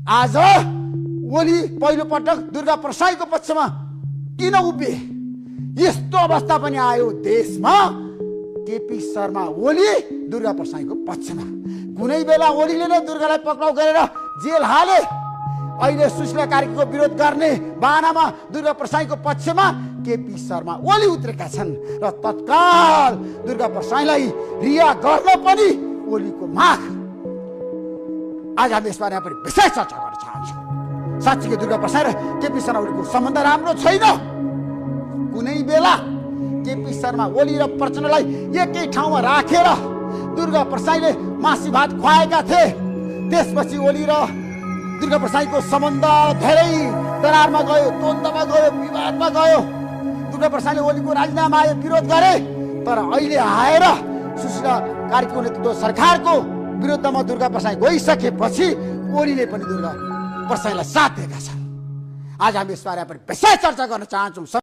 आज ओली पहिलो पटक दुर्गा प्रसाईको पक्षमा किन उभिए? यस्तो अवस्था पनि आयो देशमा। केपी शर्मा ओली दुर्गा प्रसाईको पक्षमा। कुनै बेला ओलीले नै दुर्गालाई पक्राउ गरेर जेल हाले। अहिले सुशीला कार्कीको विरोध गर्ने बाहनामा दुर्गा प्रसाईको पक्षमा केपी शर्मा ओली उत्रेका छन् र तत्काल दुर्गा प्रसाईलाई रिहा गर्न पनि ओलीको माग। आज हामी यसबारेमा पनि विशेष चर्चा गर्न चाहन्छौँ। साँच्चीकै दुर्गा प्रसाई र केपी शर्मा ओलीको सम्बन्ध राम्रो छैन। कुनै बेला केपी शर्मा ओली र प्रचण्डलाई एकै ठाउँमा राखेर दुर्गा प्रसाईले मासी भात खुवाएका थिए। त्यसपछि ओली र दुर्गा प्रसाईको सम्बन्ध धेरै दरारमा गयो, द्वन्द्वमा गयो, विवादमा गयो। दुर्गा प्रसाईले ओलीको राजीनामा आयो, विरोध गरे। तर अहिले आएर सुशीला कार्कीको नेतृत्व सरकारको विरुद्धमा दुर्गा प्रसाई गइसकेपछि ओलीले पनि दुर्गा प्रसाईलाई साथ दिएका छन्। आज हामी यसबारे पनि विशेष चर्चा गर्न चाहन्छौँ।